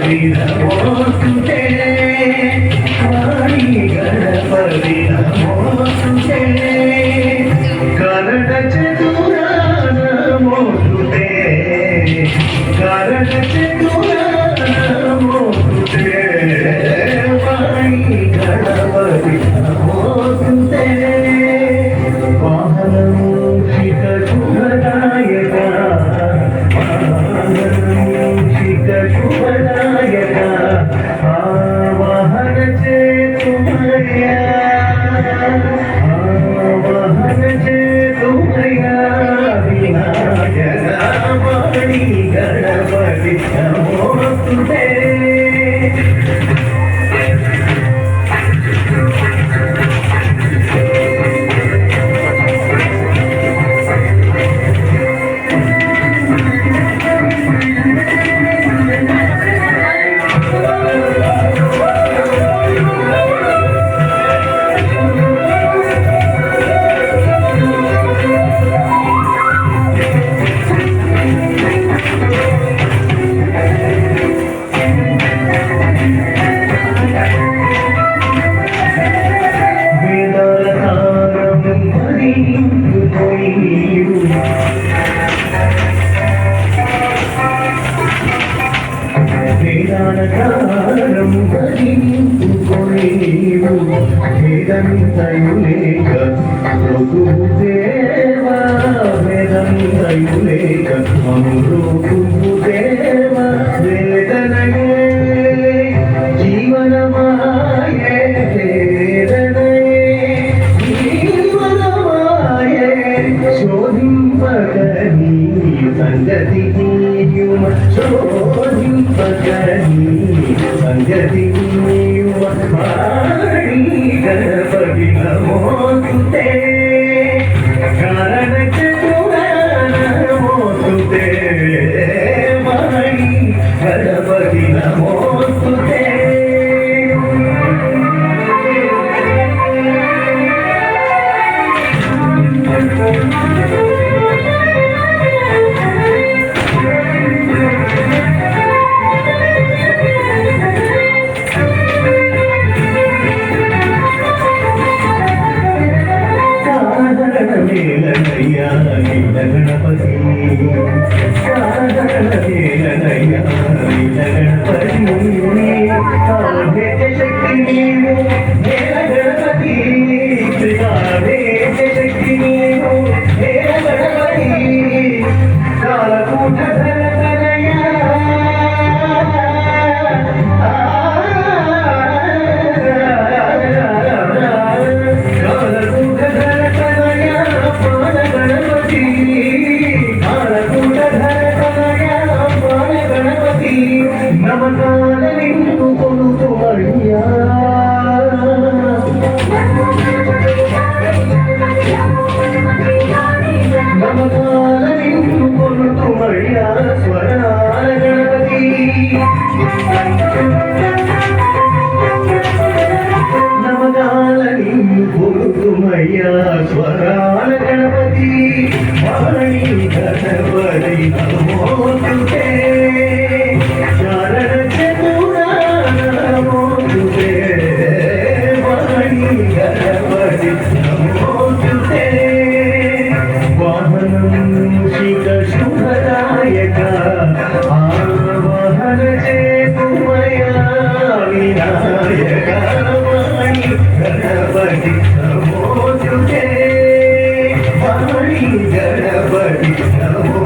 నమోస్తుతే వాణి గణపతి నమోస్తుతే కరణ చతురా నమోస్తుతే కరణ చతురా నమోస్తుతే వాణి గణపతి నమోస్తుతే వాహనమూషిక శుభదాయక వాహనమూషిక శుభదాయక ఆవాహన చేతుమయ్యా ఆవాహన చేతుమయ్యా వినాయక వాణి గణపతి నమోస్తుతే వేదానకారం కలిగింపుకొనేవు వేదంతయులేక ప్రభుదేవా వేదంతయులేక అమృతుదేవా వేదనయే జీవనమాయే వేదనయే జీవనమాయే శోధింపగని సంగతి శోధింపగని సంగతి వాణి గణపతి నమోస్తుతే కారణ చతురా నమోస్తుతే వాణి గణపతి నమోస్తుతే మేలనయ్యా నిన్న గణపతి సాధన మేలనయ్యా నిన్న గణపతి ఆవేద శక్తి నీవు మేల గణపతి ఆవేద శక్తి నీవు మేల గణపతి కాలకూట ధరతనయ్యా కాలకూట ధరతనయ్యా నమకాల నిన్ను కొలుతుమయ్యా నమకాల నిన్ను కొలుతుమయ్యా స్వరాల గణపతి నమకాల నిన్ను కొలుతుమయ్యా స్వరాల గణపతి వాణి గణపతి నమోస్తుతే శరణ చతురా నమోస్తుతే వాణి గణపతి నమోస్తుతే వాహనమూషిక శుభదాయక ఆవాహన చేతుమయ్యా వినాయక వాణి గణపతి నమోస్తుతే వాణి గణపతి నమో